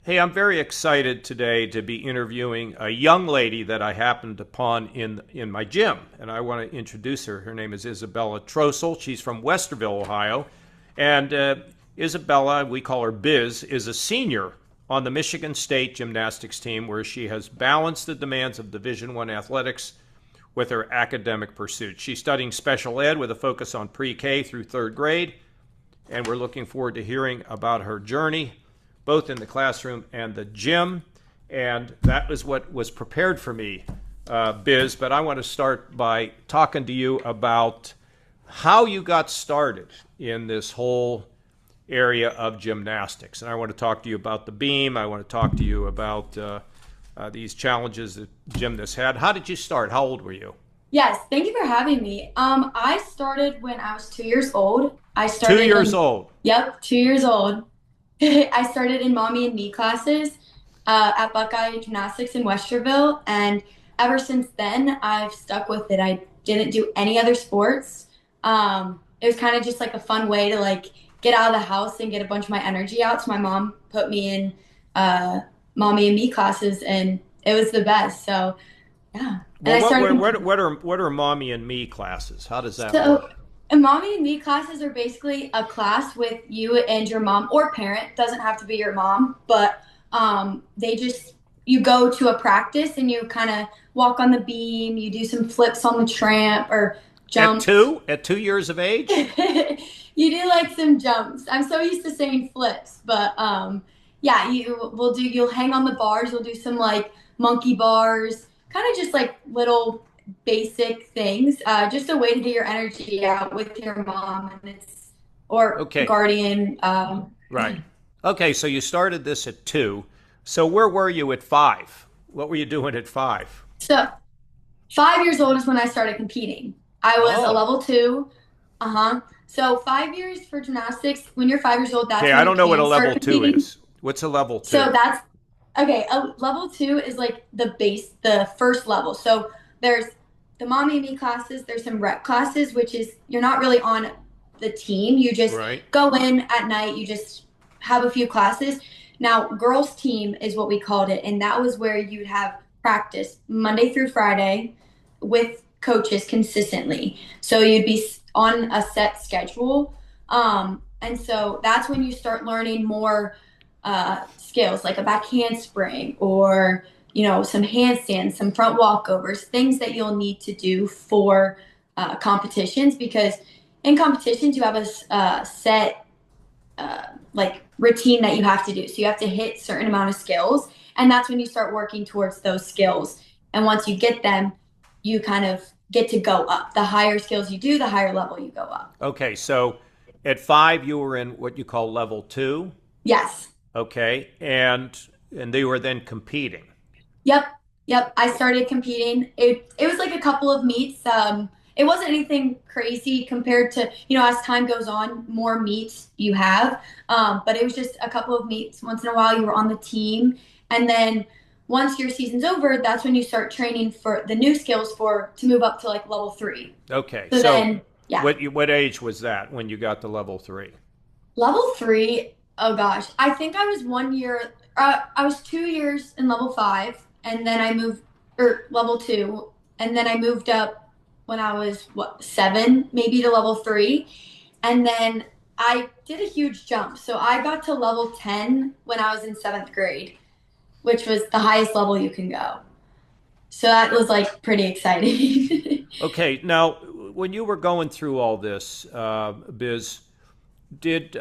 Hey, I'm very excited today to be interviewing a young lady that I happened upon in my gym, and I want to introduce her. Her name is Isabella Trostel. She's from Westerville, Ohio, and Isabella, we call her Biz, is a senior on the Michigan State gymnastics team, where she has balanced the demands of Division I athletics with her academic pursuits. She's studying special ed with a focus on pre-K through third grade, and we're looking forward to hearing about her journey, both in the classroom and the gym. And that was what was prepared for me, Biz. But I want to start by talking to you about how you got started in this whole area of gymnastics. And I want to talk to you about the beam. I want to talk to you about these challenges that gymnasts had. How did you start? How old were you? Yes, thank you for having me. I started when I was 2 years old. I Two started years in, old. yep, 2 years old. I started in mommy and me classes at Buckeye Gymnastics in Westerville, and ever since then, I've stuck with it. I didn't do any other sports. It was kind of just like a fun way to like get out of the house and get a bunch of my energy out. So my mom put me in uh, mommy and me classes, and it was the best. So yeah, and Well, I what started what competing. what are mommy and me classes? How does that So, work? and mommy and me classes are basically a class with you and your mom or parent. Doesn't have to be your mom, but they just you go to a practice and you kind of walk on the beam. You do some flips on the tramp or At jumps. two? At 2 years of age? You do like some jumps. I'm so used to saying flips, but yeah, you'll hang on the bars. You'll do some like monkey bars, kind of just like little basic things, just a way to get your energy out with your mom and it's or Okay, guardian. right. Okay, so you started this at two. So where were you at five? What were you doing at five? So 5 years old is when I started competing. I was a Oh, level two. Uh-huh. So 5 years for gymnastics. When you're 5 years old, okay. that's when I you don't know what a can level start two competing. is. What's a level So two? that's okay. A level two is like the base, the first level. So there's the mommy and me classes. There's some rec classes, which is you're not really on the team. You just Right. go in at night. You just have a few classes. Now, girls' team is what we called it, and that was where you'd have practice Monday through Friday with coaches consistently. So you'd be on a set schedule. And so that's when you start learning more skills like a back handspring or some handstands, some front walkovers, things that you'll need to do for competitions because in competitions you have a set like routine that you have to do. So you have to hit certain amount of skills, and that's when you start working towards those skills. And once you get them, you kind of get to go up. The higher skills you do, the higher level you go up. Okay, so at five you were in what you call level two. Yes. Okay, and they were then competing. Yep. Yep. I started competing. It was like a couple of meets. It wasn't anything crazy compared to, as time goes on, more meets you have. But it was just a couple of meets. Once in a while you were on the team. And then once your season's over, that's when you start training for the new skills for to move up to like level three. Okay, So so then yeah. what age was that when you got to level three? Level three, oh gosh. I think I was 1 year, I was 2 years in level five, and then I moved, or level two, and then I moved up when I was, what, seven, maybe to level three. And then I did a huge jump. So I got to level 10 when I was in seventh grade, which was the highest level you can go. So that was like pretty exciting. Okay, now when you were going through all this, Biz, did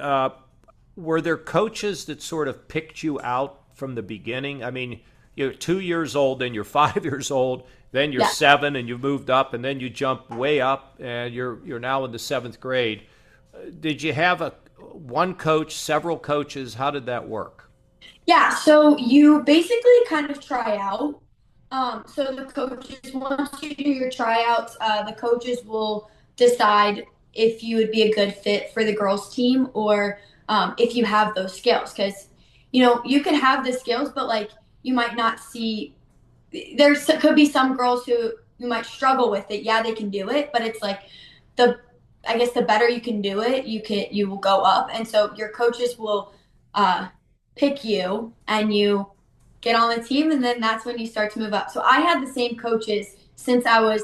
were there coaches that sort of picked you out from the beginning? I mean, you're 2 years old, then you're 5 years old, then you're Yeah. seven, and you moved up, and then you jump way up, and you're now in the seventh grade. Did you have a one coach, several coaches? How did that work? Yeah, so you basically kind of try out. So the coaches, once you do your tryouts, the coaches will decide if you would be a good fit for the girls' team or if you have those skills. Because, you can have the skills, but like you might not see, could be some girls who you might struggle with it. Yeah, they can do it, but it's like the, I guess the better you can do it, you will go up. And so your coaches will uh, pick you and you get on the team, and then that's when you start to move up. So I had the same coaches since I was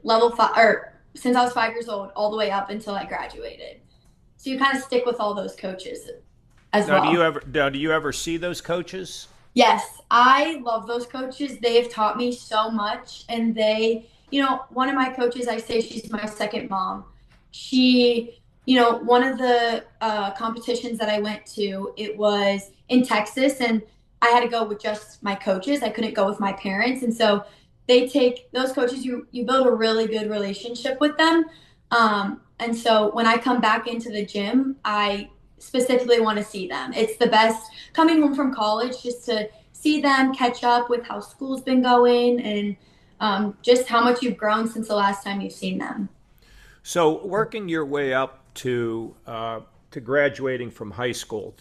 level 5, or since I was 5 years old, all the way up until I graduated. So you kind of stick with all those coaches as well. Do you ever see those coaches? Yes, I love those coaches. They have taught me so much. And one of my coaches, I say she's my second mom. One of the competitions that I went to, it was in Texas, and I had to go with just my coaches. I couldn't go with my parents. And so they take those coaches, you build a really good relationship with them. And so when I come back into the gym, I specifically want to see them. It's the best coming home from college just to see them, catch up with how school's been going, and just how much you've grown since the last time you've seen them. So, working your way up to graduating from high school,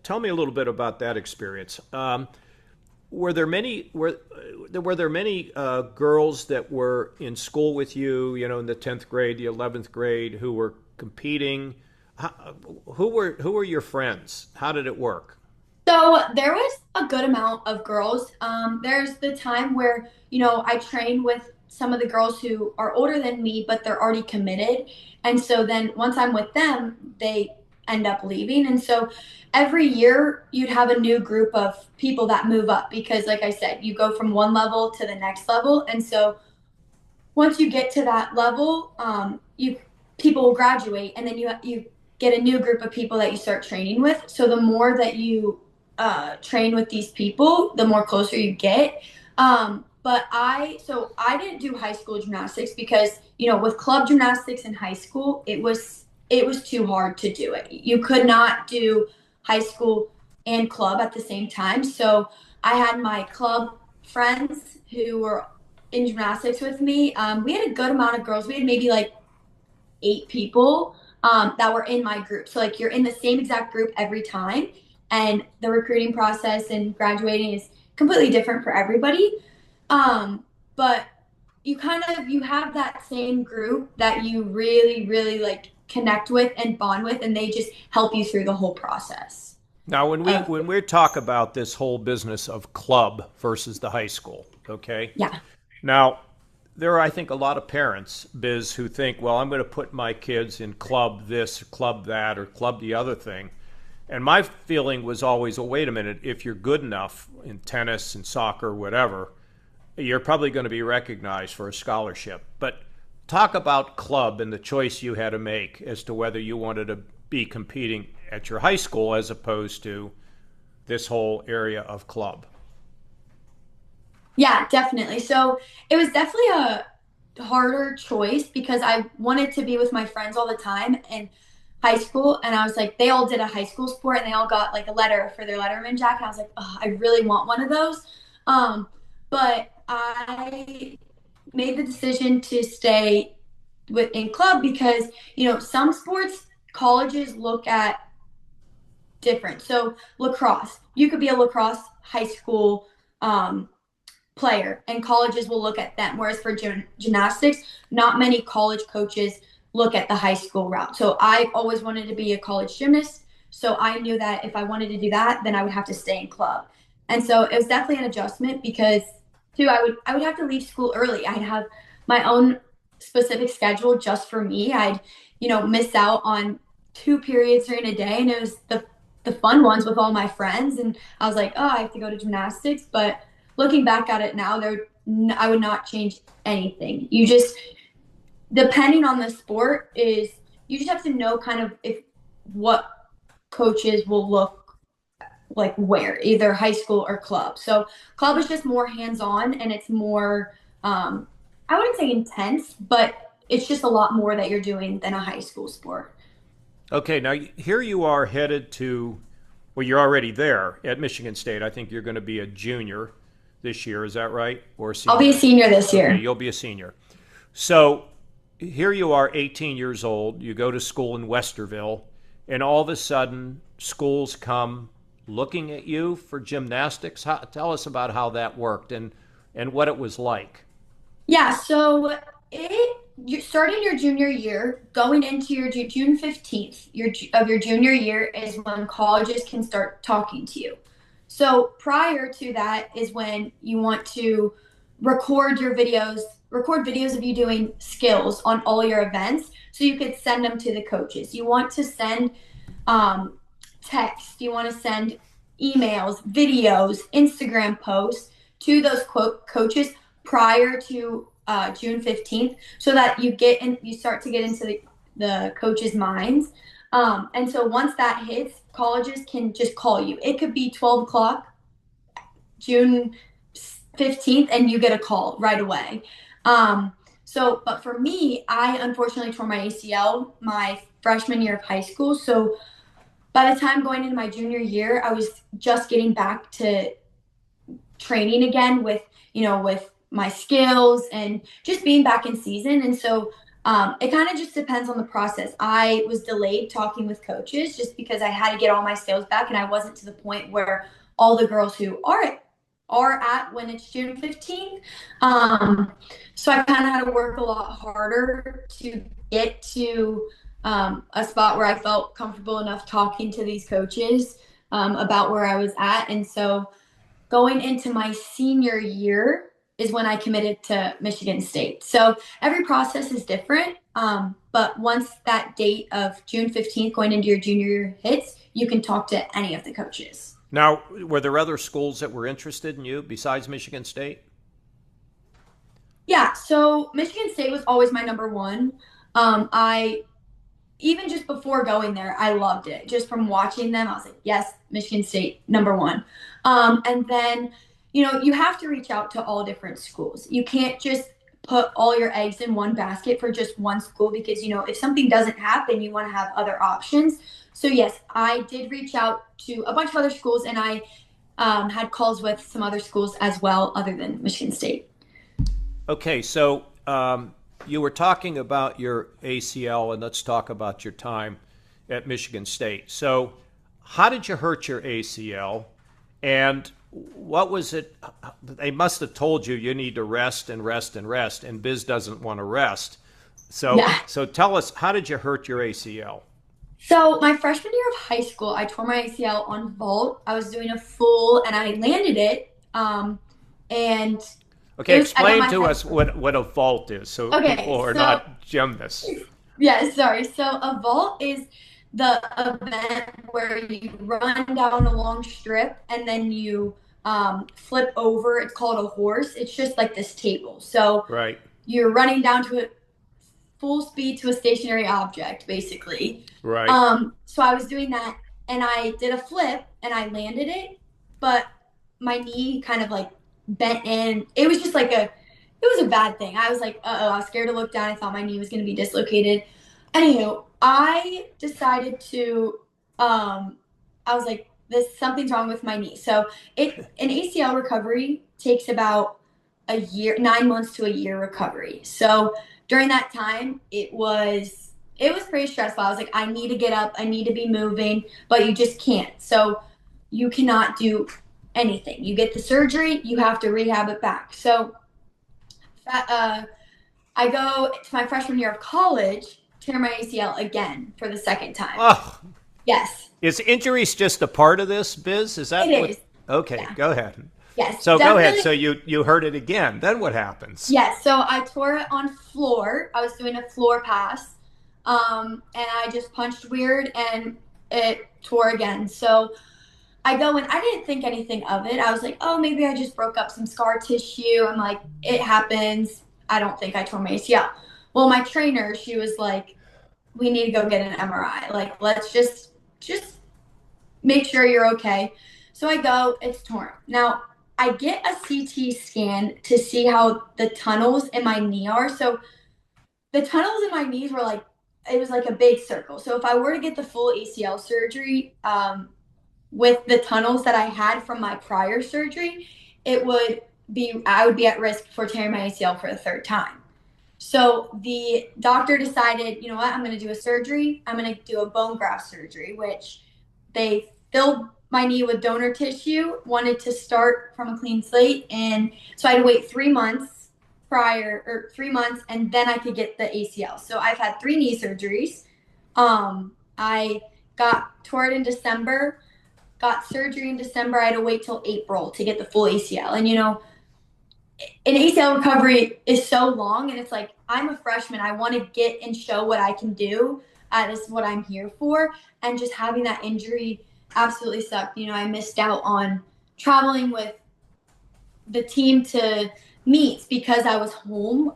tell me a little bit about that experience. Were there many girls that were in school with you, in the 10th grade, the 11th grade, who were competing? Who were your friends? How did it work? So there was a good amount of girls. There's the time where, I train with some of the girls who are older than me, but they're already committed. And so then once I'm with them, they end up leaving. And so every year you'd have a new group of people that move up because, like I said, you go from one level to the next level. And so once you get to that level, you people will graduate, and then you get a new group of people that you start training with. So the more that you train with these people, the more closer you get. But I didn't do high school gymnastics because with club gymnastics in high school, it was too hard to do it. You could not do high school and club at the same time. So I had my club friends who were in gymnastics with me. We had a good amount of girls. We had maybe like 8 people that were in my group. So like you're in the same exact group every time, and the recruiting process and graduating is completely different for everybody. But you have that same group that you really really like connect with and bond with, and they just help you through the whole process. Now, Of when we talk about this whole business of club versus the high school, okay? Yeah. Now, there are, I think, a lot of parents, Biz, who think, well, I'm going to put my kids in club this, club that, or club the other thing. And my feeling was always, well, wait a minute, if you're good enough in tennis and soccer, whatever, you're probably going to be recognized for a scholarship. But talk about club and the choice you had to make as to whether you wanted to be competing at your high school as opposed to this whole area of club. Yeah, definitely. So it was definitely a harder choice because I wanted to be with my friends all the time in high school. And I was like, they all did a high school sport and they all got like a letter for their Letterman jacket. I was like, oh, I really want one of those. But I made the decision to stay in club because, some sports colleges look at different. So lacrosse, you could be a lacrosse high school um, player, and colleges will look at them. Whereas for gymnastics, not many college coaches look at the high school route. So I always wanted to be a college gymnast. So I knew that if I wanted to do that, then I would have to stay in club. And so it was definitely an adjustment because too, I would have to leave school early. I'd have my own specific schedule just for me. I'd, miss out on 2 periods during a day, and it was the fun ones with all my friends. And I was like, oh, I have to go to gymnastics. But looking back at it now, I would not change anything. You just, depending on the sport, is you just have to know kind of if what coaches will look like where, either high school or club. So club is just more hands-on, and it's more I wouldn't say intense, but it's just a lot more that you're doing than a high school sport. Okay, now here you are headed to, well, you're already there at Michigan State. I think you're going to be a junior this year. Is that right? Or a I'll be a senior? senior this Okay, year. you'll be a senior. So here you are, 18 years old. You go to school in Westerville, and all of a sudden, schools come looking at you for gymnastics. Tell us about how that worked and what it was like. Yeah, so it you starting your junior year, going into your June 15th of your junior year is when colleges can start talking to you. So prior to that is when you want to record videos of you doing skills on all your events so you could send them to the coaches. You want to send um, text, you want to send emails, videos, Instagram posts to those coaches prior to June 15th so that you start to get into the coaches' minds. And so once that hits, colleges can just call you. It could be 12 o'clock, June 15th, and you get a call right away. But for me, I unfortunately tore my ACL my freshman year of high school. So by the time going into my junior year, I was just getting back to training again with my skills and just being back in season. And so it kind of just depends on the process. I was delayed talking with coaches just because I had to get all my skills back, and I wasn't to the point where all the girls who are at when it's June 15th. So I kind of had to work a lot harder to get to a spot where I felt comfortable enough talking to these coaches about where I was at. And so going into my senior year is when I committed to Michigan State. So every process is different. But once that date of June 15th going into your junior year hits, you can talk to any of the coaches. Now, were there other schools that were interested in you besides Michigan State? Yeah, so Michigan State was always my number one. I even just before going there, I loved it. Just from watching them, I was like, yes, Michigan State, number one. And then, you have to reach out to all different schools. You can't just put all your eggs in one basket for just one school because, if something doesn't happen, you want to have other options. So, yes, I did reach out to a bunch of other schools, and I had calls with some other schools as well, other than Michigan State. Okay, so you were talking about your ACL, and let's talk about your time at Michigan State. So, how did you hurt your ACL, and what was it? They must have told you need to rest and rest and rest, and Biz doesn't want to rest. So, Yeah. so tell us, how did you hurt your ACL? So my freshman year of high school, I tore my ACL on vault. I was doing a full, and I landed it. And Okay, I got explain my to head. us what a vault is, so Okay, people are so not gymnasts. yeah, sorry. So a vault is the event where you run down a long strip and then you flip over. It's called a horse. It's just like this table. So Right, you're running down to a full speed to a stationary object, basically. right. So I was doing that, and I did a flip, and I landed it, but my knee kind of like bent in. It was a bad thing. I was like, uh-oh, I was scared to look down. I thought my knee was going to be dislocated. Anywho, I decided to, I was like, something's wrong with my knee. So an ACL recovery takes about a year, 9 months to a year recovery. So during that time, it was pretty stressful. I was like, I need to get up, I need to be moving, but you just can't. So you cannot do anything. You get the surgery, you have to rehab it back. So uh, I go to my freshman year of college, tear my ACL again for the second time. Oh, Yes, is injuries just a part of this, Biz? Is that it what? is. Okay, Yeah. go ahead. Yes, So go ahead. definitely. So you heard it again. Then what happens? Yes, so I tore it on floor. I was doing a floor pass, and I just punched weird, and it tore again. So I go and I didn't think anything of it. I was like, oh, maybe I just broke up some scar tissue. I'm like, it happens. I don't think I tore my ACL. Well, my trainer, she was like, we need to go get an MRI. Like, let's just make sure you're okay. So I go, it's torn. Now, I get a CT scan to see how the tunnels in my knee are. So the tunnels in my knees were like, it was like a big circle. So if I were to get the full ACL surgery, with the tunnels that I had from my prior surgery, I would be at risk for tearing my ACL for the third time. So the doctor decided, you know what, I'm going to do a surgery. I'm going to do a bone graft surgery, which they filled my knee with donor tissue, wanted to start from a clean slate. And so I had to wait 3 months prior, or 3 months, and then I could get the ACL. So I've had 3 knee surgeries. I got tore it in December, got surgery in December. I had to wait till April to get the full ACL. And an ACL recovery is so long, and it's like, I'm a freshman. I want to get and show what I can do. That is what I'm here for. And just having that injury absolutely sucked. I missed out on traveling with the team to meets because I was home,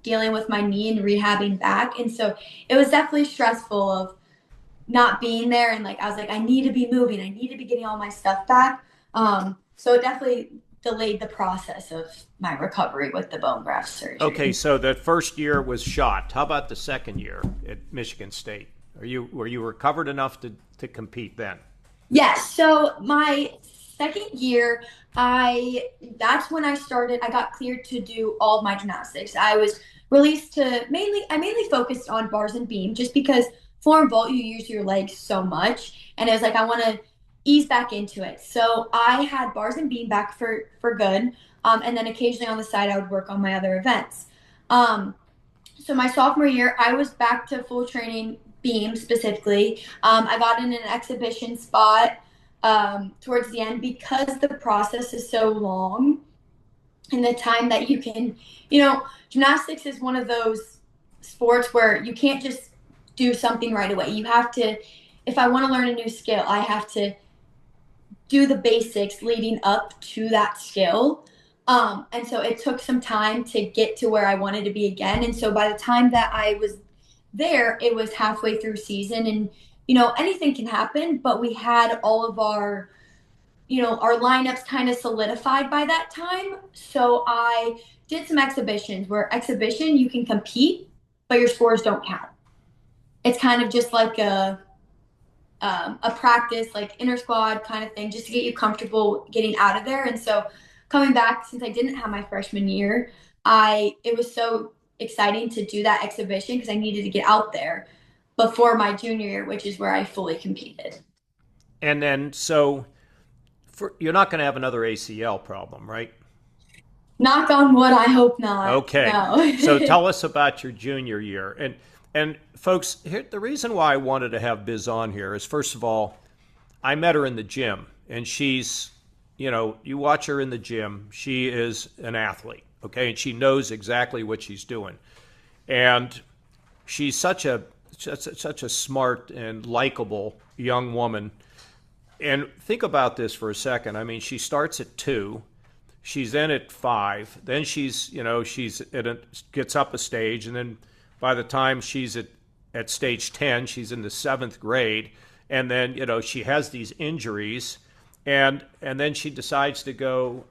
dealing with my knee and rehabbing back. And so it was definitely stressful of not being there. And I was like, I need to be moving. I need to be getting all my stuff back. So it definitely delayed the process of my recovery with the bone graft surgery. Okay, so that first year was shot. How about the second year at Michigan State? Were you recovered enough to compete then? Yes. So my second year, that's when I got cleared to do all of my gymnastics. I was released to I mainly focused on bars and beam just because floor and vault, you use your legs so much. And it was like, I want to ease back into it. So I had bars and beam back for good. And then occasionally on the side, I would work on my other events. So my sophomore year, I was back to full training beam specifically. I got in an exhibition spot towards the end because the process is so long, and the time that gymnastics is one of those sports where you can't just do something right away. You have to, if I want to learn a new skill, I have to do the basics leading up to that skill. And so it took some time to get to where I wanted to be again. And so by the time that I was there, it was halfway through season, and anything can happen, but we had all of our lineups kind of solidified by that time. So I did some exhibitions where you can compete, but your scores don't count. It's kind of just like a practice, like inter squad kind of thing, just to get you comfortable getting out of there. And so coming back, since I didn't have my freshman year, it was so exciting to do that exhibition because I needed to get out there before my junior year, which is where I fully competed. And then, so you're not going to have another ACL problem, right? Knock on wood, I hope not. Okay. No. So tell us about your junior year. And folks, the reason why I wanted to have Biz on here is, first of all, I met her in the gym, and she's, you watch her in the gym, she is an athlete, okay? And she knows exactly what she's doing. And she's such a smart and likable young woman. And think about this for a second. I mean, she starts at 2, she's then at 5, then she's gets up a stage, and then by the time she's at stage 10, she's in the 7th grade, and then she has these injuries, and then she decides to go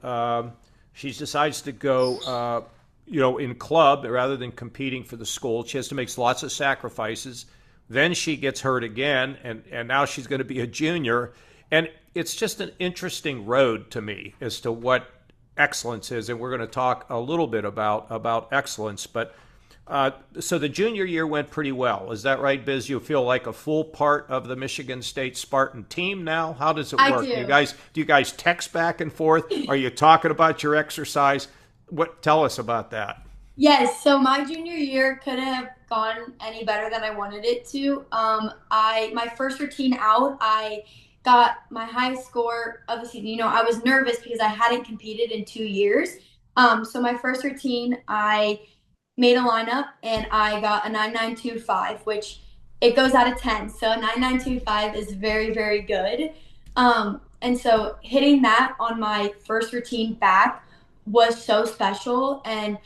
in club rather than competing for the school. She has to make lots of sacrifices. Then she gets hurt again, and now she's going to be a junior. And it's just an interesting road to me as to what excellence is, and we're going to talk a little bit about excellence. But so the junior year went pretty well. Is that right, Biz? You feel like a full part of the Michigan State Spartan team now? How does it work? I do. Do you guys text back and forth? Are you talking about your exercise? Tell us about that. Yes, so my junior year couldn't have gone any better than I wanted it to. My first routine out, I got my highest score of the season. I was nervous because I hadn't competed in 2 years. So my first routine, I made a lineup and I got a 9925, which it goes out of 10. So 9925 is very, very good. And so hitting that on my first routine back was so special. And,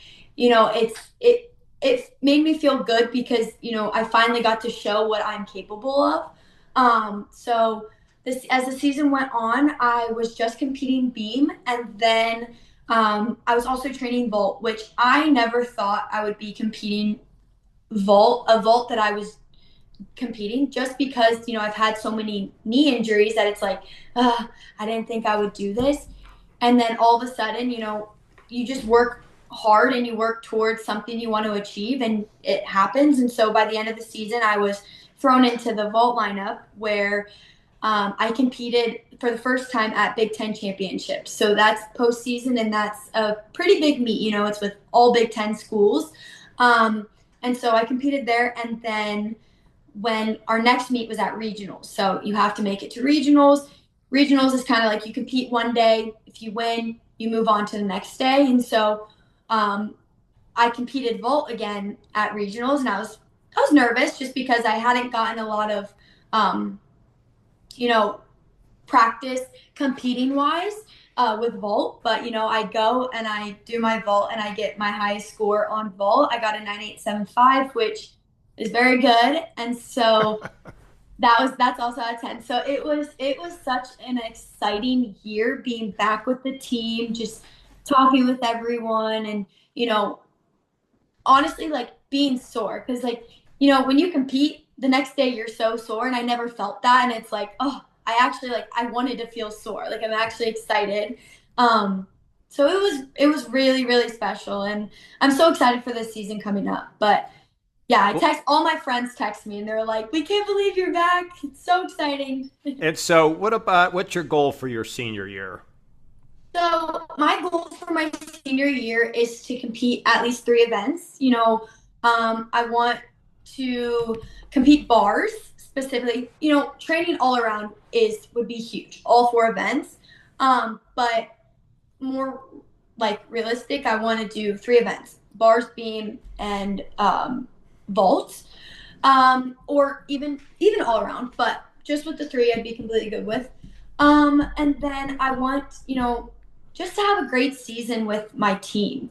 it made me feel good because, I finally got to show what I'm capable of. So as the season went on, I was just competing beam, and then I was also training vault, which I never thought I would be competing a vault that I was competing, just because, I've had so many knee injuries that it's like, I didn't think I would do this. And then all of a sudden, you just work hard and you work towards something you want to achieve, and it happens. And so by the end of the season, I was thrown into the vault lineup where I competed for the first time at Big Ten championships. So that's postseason, and that's a pretty big meet. You know, it's with all Big Ten schools. And so I competed there. And then when our next meet was at regionals, so you have to make it to regionals. Regionals is kind of like you compete one day. If you win, you move on to the next day. And so I competed vault again at regionals, and I was nervous just because I hadn't gotten a lot of you know, practice competing wise with vault. But I go and I do my vault and I get my highest score on vault. I got a 9875, which is very good. And so that's also out of 10. So it was such an exciting year being back with the team, just talking with everyone, and honestly, like, being sore, because, like, when you compete the next day you're so sore, and I never felt that, and it's like, oh, I actually, like, I wanted to feel sore, like, I'm actually excited. So it was really, really special, and I'm so excited for this season coming up. But yeah, all my friends text me and they're like, we can't believe you're back, it's so exciting. And so, what's your goal for your senior year? So my goal for my senior year is to compete at least 3 events. I want to compete bars specifically. Training all around would be huge, all 4 events. But more like realistic, I want to do 3 events: bars, beam, and vault, or even all around. But just with the three, I'd be completely good with. And then I want, just to have a great season with my team.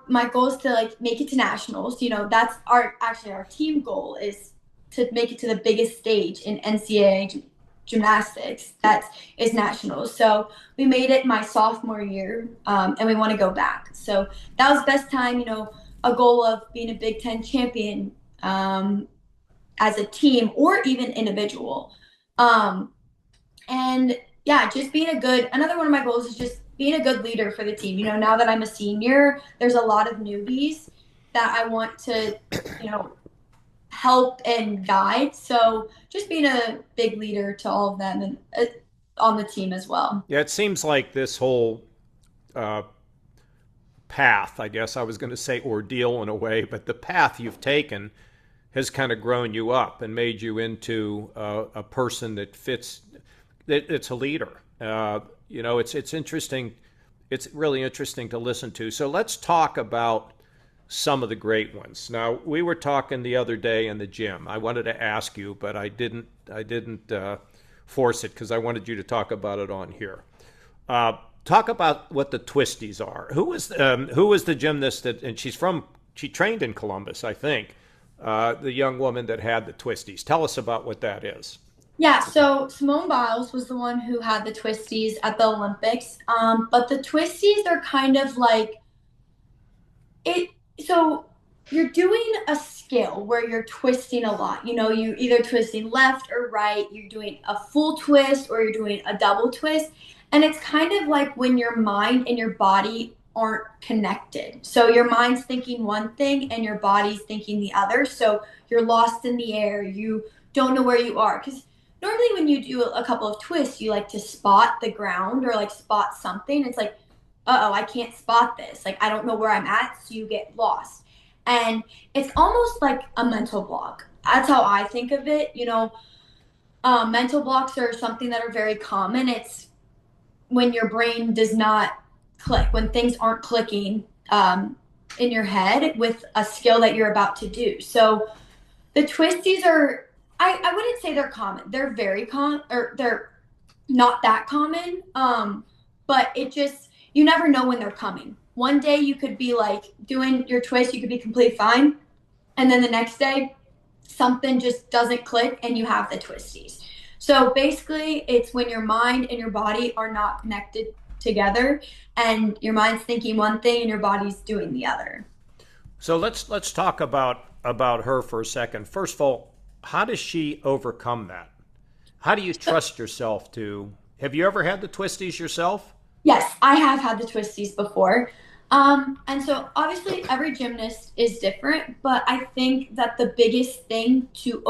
My goal is to, like, make it to nationals. That's our team goal, is to make it to the biggest stage in NCAA gymnastics. That is nationals. So we made it my sophomore year, and we want to go back. So that was the best time. A goal of being a Big Ten champion, as a team or even individual. And yeah, just being another one of my goals is just being a good leader for the team. Now that I'm a senior, there's a lot of newbies that I want to, help and guide. So just being a big leader to all of them, and on the team as well. Yeah, it seems like this whole path, I guess I was going to say ordeal in a way, but the path you've taken has kind of grown you up and made you into a person that fits. It's a leader. It's interesting. It's really interesting to listen to. So let's talk about some of the great ones. Now, we were talking the other day in the gym. I wanted to ask you, but I didn't force it because I wanted you to talk about it on here. Talk about what the twisties are. Who was the gymnast and she trained in Columbus, I think. The young woman that had the twisties. Tell us about what that is. Yeah, so Simone Biles was the one who had the twisties at the Olympics. But the twisties are kind of like it. So you're doing a skill where you're twisting a lot. You either twisting left or right. You're doing a full twist or you're doing a double twist. And it's kind of like when your mind and your body aren't connected. So your mind's thinking one thing and your body's thinking the other. So you're lost in the air. You don't know where you are. Because normally when you do a couple of twists, you like to spot the ground or, like, spot something. It's like, uh-oh, I can't spot this. Like, I don't know where I'm at, so you get lost. And it's almost like a mental block. That's how I think of it. Mental blocks are something that are very common. It's when your brain does not click, when things aren't clicking in your head with a skill that you're about to do. So the twisties are, I wouldn't say they're common. They're very common, or they're not that common. But you never know when they're coming. One day you could be, like, doing your twist, you could be completely fine. And then the next day, something just doesn't click and you have the twisties. So basically, it's when your mind and your body are not connected together, and your mind's thinking one thing and your body's doing the other. So let's talk about her for a second. First of all, how does she overcome that? How do you trust yourself to? Have you ever had the twisties yourself? Yes, I have had the twisties before. And so obviously every gymnast is different, but I think that the biggest thing to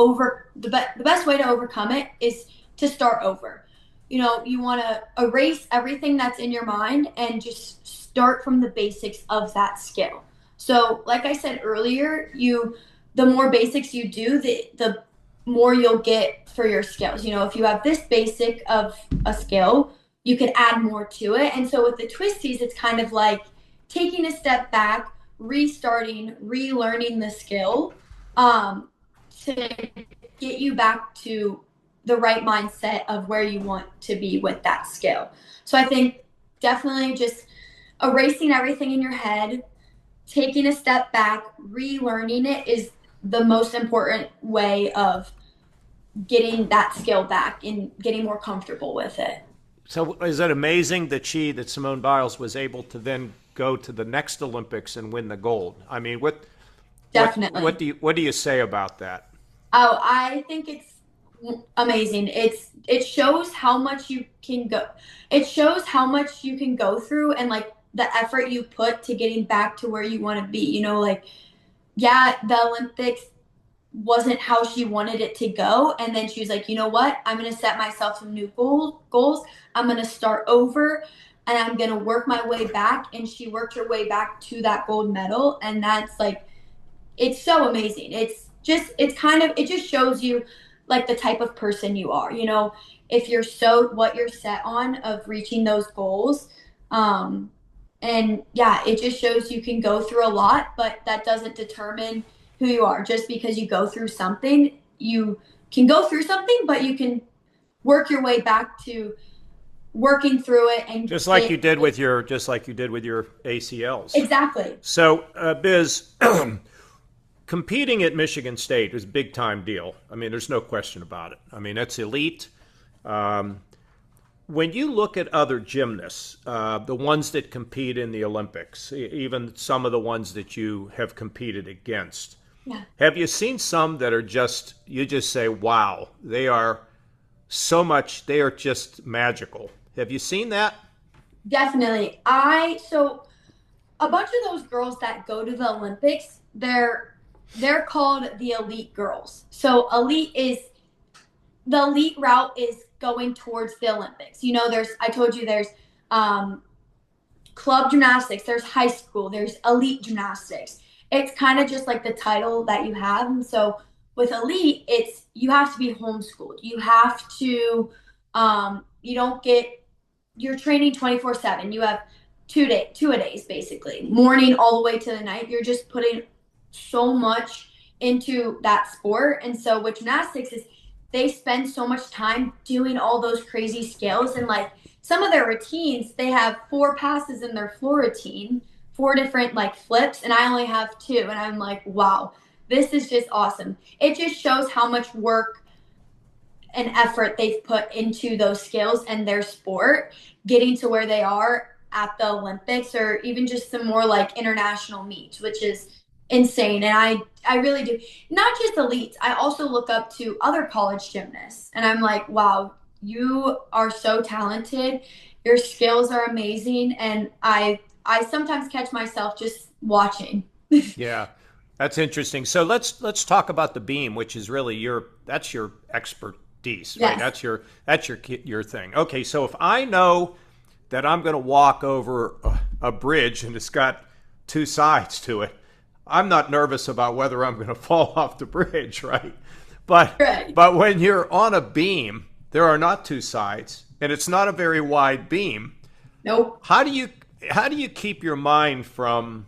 the best way to overcome it is to start over. You know, you want to erase everything that's in your mind and just start from the basics of that skill. So, like I said earlier, the more basics you do, the more you'll get for your skills. You know, if you have this basic of a skill, you can add more to it. And so with the twisties, it's kind of like taking a step back, restarting, relearning the skill to get you back to the right mindset of where you want to be with that skill. So I think definitely just erasing everything in your head, taking a step back, relearning it is the most important way of getting that skill back and getting more comfortable with it. So is it amazing that Simone Biles was able to then go to the next Olympics and win the gold? I mean, Definitely. what do you say about that? Oh, I think it's amazing. It shows how much you can go. It shows how much you can go through and like the effort you put to getting back to where you want to be. You know, like yeah, the Olympics wasn't how she wanted it to go, and then she was like, you know what? I'm going to set myself some new goals. I'm going to start over and I'm going to work my way back, and she worked her way back to that gold medal, and that's like it's so amazing. It's kind of it just shows you like the type of person you are. You know, if you're so what you're set on of reaching those goals. And yeah, it just shows you can go through a lot, but that doesn't determine who you are. Just because you go through something, you can go through something, but you can work your way back to working through it and get Just like you did with your ACLs. exactly. So, Biz, competing at Michigan State is a big time deal. I mean, there's no question about it. I mean, that's elite. Um, when you look at other gymnasts, the ones that compete in the Olympics, even some of the ones that you have competed against, Yeah. have you seen some that are just, you just say, wow, they are so much, they are just magical. Have you seen that? Definitely. I so a bunch of those girls that go to the Olympics, they're called the elite girls. So the elite route is going towards the Olympics. You know, there's I told you there's um, club gymnastics, there's high school, there's elite gymnastics. It's kind of just like the title that you have. And so with elite, it's you have to be homeschooled. You have to you don't get you're training 24/7. You have 2 a days basically. Morning all the way to the night. You're just putting so much into that sport. And so with gymnastics is they spend so much time doing all those crazy skills, and like some of their routines, they have 4 passes in their floor routine, 4 different like flips, and I only have 2. And I'm like, wow, this is just awesome. It just shows how much work and effort they've put into those skills and their sport, getting to where they are at the Olympics or even just some more like international meets, which is insane. And I really do. Not just elites. I also look up to other college gymnasts, and I'm like, wow, you are so talented. Your skills are amazing, and I sometimes catch myself just watching. Yeah, that's interesting. So let's talk about the beam, which is really that's your expertise, right? Yes. Your thing. Okay, so if I know that I'm going to walk over a bridge and it's got 2 sides to it, I'm not nervous about whether I'm going to fall off the bridge, right? But Right. but when you're on a beam, there are not 2 sides, and it's not a very wide beam. Nope. How do you keep your mind from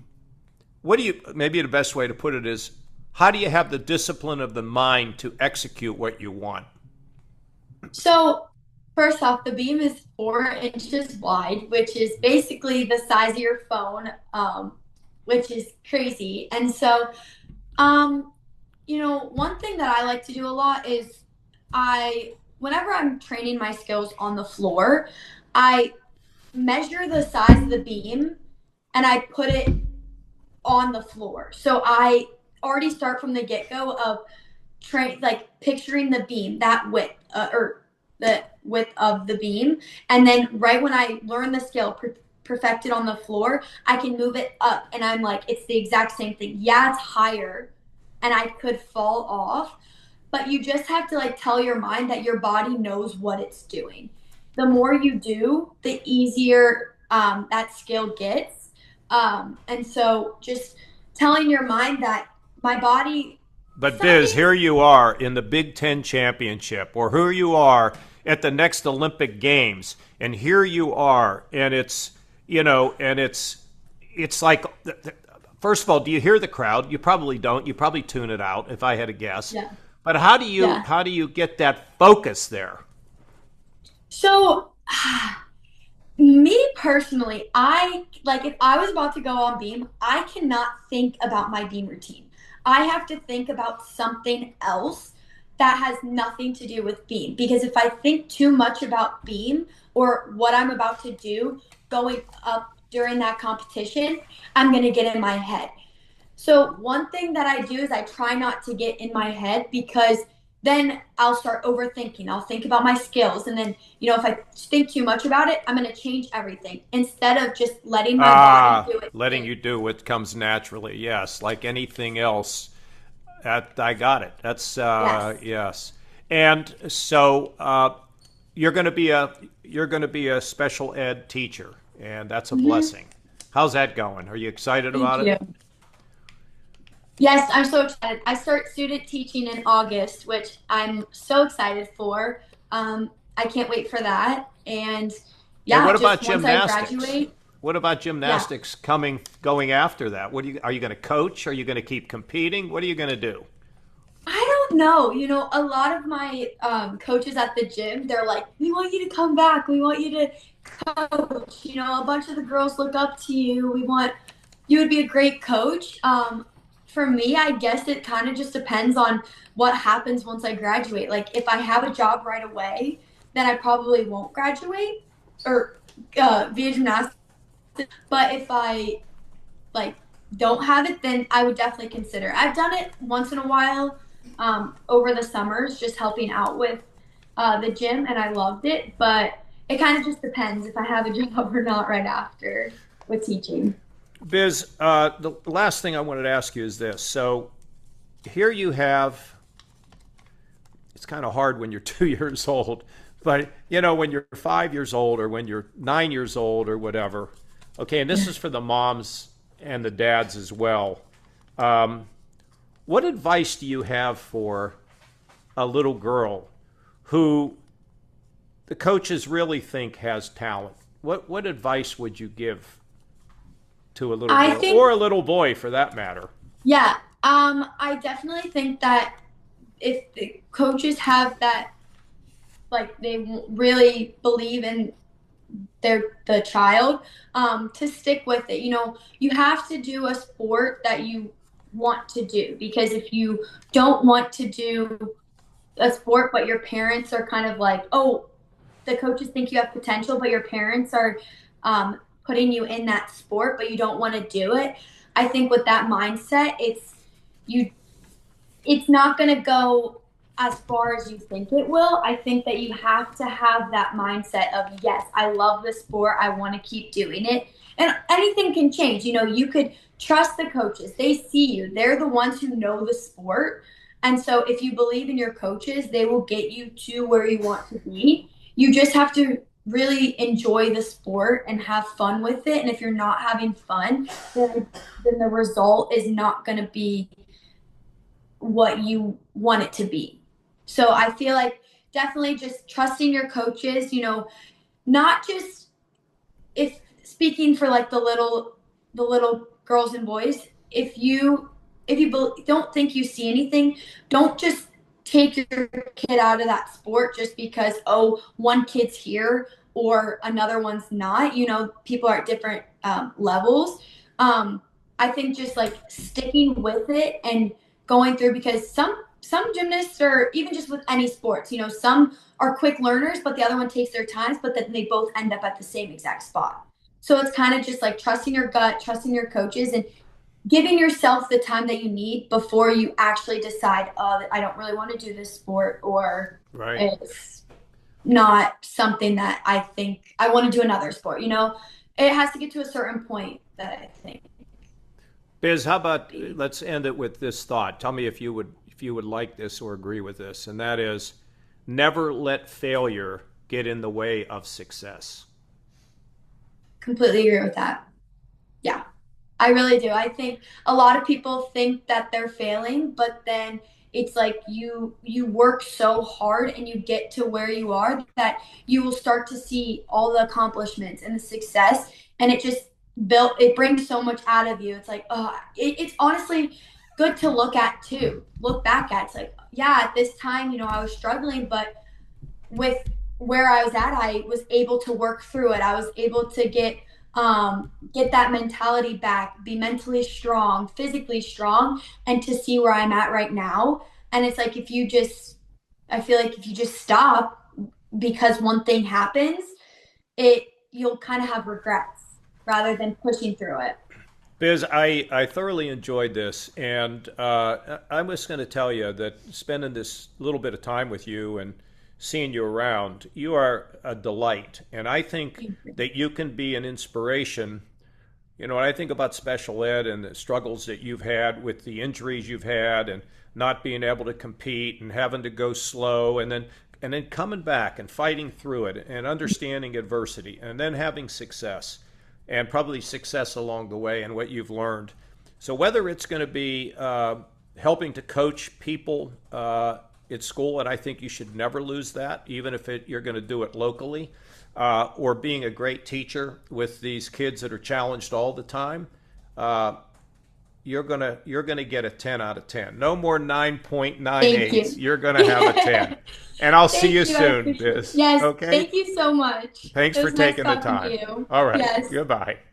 what do you maybe the best way to put it is how do you have the discipline of the mind to execute what you want? So, first off, the beam is 4 inches wide, which is basically the size of your phone, which is crazy. And so, um, one thing that I like to do a lot is whenever I'm training my skills on the floor, I measure the size of the beam and I put it on the floor. So I already start from the get go of train like picturing the beam that width or the width of the beam, and then right when I learn the skill, perfected on the floor, I can move it up and I'm like, it's the exact same thing. Yeah, it's higher and I could fall off, but you just have to like tell your mind that your body knows what it's doing. The more you do, the easier that skill gets. And so just telling your mind that my body, But some Biz, days, here you are in the Big Ten championship, or here you are at the next Olympic Games, and here you are, and it's and it's like, first of all, do you hear the crowd? You probably don't. You probably tune it out, if I had a guess. yeah, But yeah. how do you get that focus there? So, me personally, I like if I was about to go on beam, I cannot think about my beam routine. I have to think about something else that has nothing to do with beam because if I think too much about beam or what I'm about to do going up during that competition, I'm going to get in my head. So one thing that I do is I try not to get in my head because then I'll start overthinking. I'll think about my skills. And then, if I think too much about it, I'm going to change everything instead of just letting my body Ah, do its letting thing. you do what comes naturally. Yes, like anything else. I got it. That's Yes. yes. And so you're going to be a special ed teacher, and that's a Hmm. blessing. How's that going? Are you excited Thank about it? you. Yes, I'm so excited. I start student teaching in August, which I'm so excited for. I can't wait for that. And And yeah, just once I graduate, what about yeah, gymnastics going after that? What are you going to coach? Are you going to keep competing? What are you going to do? I don't know. A lot of my coaches at the gym, they're like, we want you to come back. We want you to coach. A bunch of the girls look up to you. You would be a great coach. For me, I guess it kind of just depends on what happens once I graduate. Like, if I have a job right away, then I probably won't graduate or via gymnastics. But if I like don't have it, then I would definitely consider. I've done it once in a while over the summers, just helping out with the gym, and I loved it. But it kind of just depends if I have a job or not right after with teaching. Biz, the last thing I wanted to ask you is this. So here you have, it's kind of hard when you're 2 years old, but when you're 5 years old or when you're 9 years old or whatever. Okay, and this is for the moms and the dads as well. Um, what advice do you have for a little girl who the coaches really think has talent? What advice would you give to a little I girl or think, a little boy for that matter? yeah, I definitely think that if the coaches have that, like they really believe in the child, to stick with it. You have to do a sport that you want to do because if you don't want to do a sport, but your parents are kind of like, oh, the coaches think you have potential, but your parents are putting you in that sport, but you don't want to do it. I think with that mindset, you it's not going to go as far as you think it will. I think that you have to have that mindset of, yes, I love the sport. I want to keep doing it. And anything can change. You could trust the coaches. They see you. They're the ones who know the sport. And so if you believe in your coaches, they will get you to where you want to be. You just have to really enjoy the sport and have fun with it. And if you're not having fun, then the result is not going to be what you want it to be. So I feel like definitely just trusting your coaches, not just if speaking for like the little girls and boys, if you don't think you see anything, don't just take your kid out of that sport just because one kid's here or another one's not. People are at different levels. I think just like sticking with it and going through because some gymnasts or even just with any sports, some are quick learners, but the other one takes their times, but then they both end up at the same exact spot. So it's kind of just like trusting your gut, trusting your coaches, and giving yourself the time that you need before you actually decide, I don't really want to do this sport, or Right. it's not something that I think I want to do another sport. it has to get to a certain point that I think. Biz, how about let's end it with this thought. Tell me if you would like this or agree with this, and that is never let failure get in the way of success. Completely agree with that. Yeah. I really do. I think a lot of people think that they're failing, but then it's like you work so hard and you get to where you are that you will start to see all the accomplishments and the success, and it just built it brings so much out of you. It's like, oh, it's honestly good to look at too. Look back at. It's like, yeah, at this time, I was struggling, but with where I was at, I was able to work through it. I was able to get that mentality back, be mentally strong, physically strong, and to see where I'm at right now. And it's like I feel like if you just stop because one thing happens, you'll kind of have regrets rather than pushing through it. Biz, I thoroughly enjoyed this, and I'm just going to tell you that spending this little bit of time with you and seeing you around, you are a delight. And I think that you can be an inspiration. When I think about special ed and the struggles that you've had with the injuries you've had and not being able to compete and having to go slow and then coming back and fighting through it and understanding adversity and then having success and probably success along the way and what you've learned. So whether it's going to be helping to coach people at school, and I think you should never lose that, even if you're going to do it locally, or being a great teacher with these kids that are challenged all the time, you're gonna get a 10 out of 10. No more Thank 9.98s. you. You're gonna have a 10. And I'll see Thank you you. I soon, appreciate it. Biz. Yes, Okay. thank you so much. Thanks It for was nice taking the talking to time. you. All right. Yes. Goodbye.